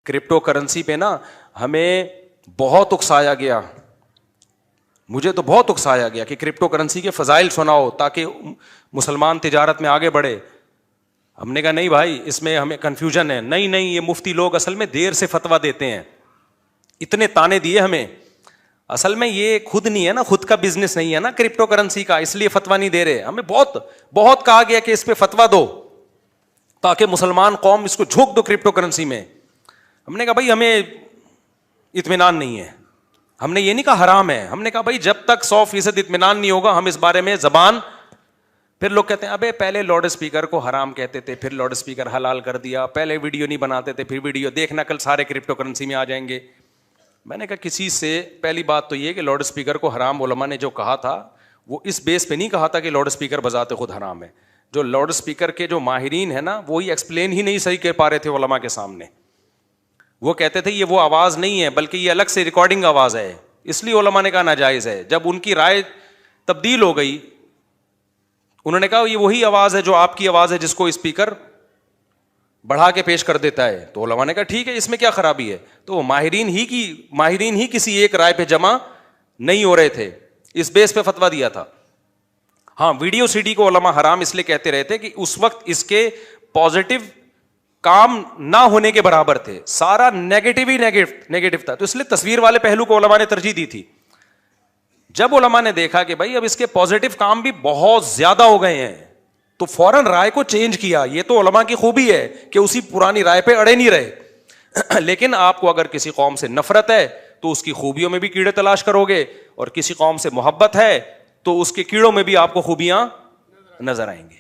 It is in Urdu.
کرپٹو کرنسی پہ نا ہمیں بہت اکسایا گیا, مجھے تو بہت اکسایا گیا کہ کرپٹو کرنسی کے فضائل سناؤ تاکہ مسلمان تجارت میں آگے بڑھے. ہم نے کہا نہیں بھائی, اس میں ہمیں کنفیوژن ہے. نہیں یہ مفتی لوگ اصل میں دیر سے فتویٰ دیتے ہیں, اتنے تانے دیے ہمیں. اصل میں یہ خود نہیں ہے نا, خود کا بزنس نہیں ہے نا کرپٹو کرنسی کا, اس لیے فتویٰ نہیں دے رہے. ہمیں بہت کہا گیا کہ اس پہ فتویٰ دو تاکہ مسلمان قوم اس کو جھونک دو کرپٹو کرنسی میں. ہم نے کہا بھائی ہمیں اطمینان نہیں ہے. ہم نے یہ نہیں کہا حرام ہے, ہم نے کہا بھائی جب تک 100% اطمینان نہیں ہوگا ہم اس بارے میں زبان. پھر لوگ کہتے ہیں ابے پہلے لاؤڈ اسپیکر کو حرام کہتے تھے, پھر لاؤڈ اسپیکر حلال کر دیا, پہلے ویڈیو نہیں بناتے تھے, پھر ویڈیو دیکھنا کل سارے کرپٹو کرنسی میں آ جائیں گے. میں نے کہا کسی سے پہلی بات تو یہ کہ لاؤڈ اسپیکر کو حرام علماء نے جو کہا تھا وہ اس بیس پہ نہیں کہا تھا کہ لاؤڈ اسپیکر بذات خود حرام ہے. جو لاؤڈ اسپیکر کے جو ماہرین ہیں نا وہی ایکسپلین ہی نہیں صحیح کر پا رہے تھے علماء کے سامنے. وہ کہتے تھے یہ وہ آواز نہیں ہے بلکہ یہ الگ سے ریکارڈنگ آواز ہے, اس لیے علماء نے کہا ناجائز ہے. جب ان کی رائے تبدیل ہو گئی, انہوں نے کہا یہ وہی آواز ہے جو آپ کی آواز ہے جس کو اسپیکر بڑھا کے پیش کر دیتا ہے, تو علماء نے کہا ٹھیک ہے اس میں کیا خرابی ہے. تو ماہرین ہی کسی ایک رائے پہ جمع نہیں ہو رہے تھے, اس بیس پہ فتویٰ دیا تھا. ہاں ویڈیو سی ڈی کو علماء حرام اس لیے کہتے رہے تھے کہ اس وقت اس کے پازیٹیو کام نہ ہونے کے برابر تھے, سارا نیگیٹو تھا, تو اس لیے تصویر والے پہلو کو علماء نے ترجیح دی تھی. جب علماء نے دیکھا کہ بھائی اب اس کے پازیٹیو کام بھی بہت زیادہ ہو گئے ہیں تو فوراً رائے کو چینج کیا. یہ تو علماء کی خوبی ہے کہ اسی پرانی رائے پہ اڑے نہیں رہے. لیکن آپ کو اگر کسی قوم سے نفرت ہے تو اس کی خوبیوں میں بھی کیڑے تلاش کرو گے, اور کسی قوم سے محبت ہے تو اس کے کیڑوں میں بھی آپ کو خوبیاں نظر آئیں گے.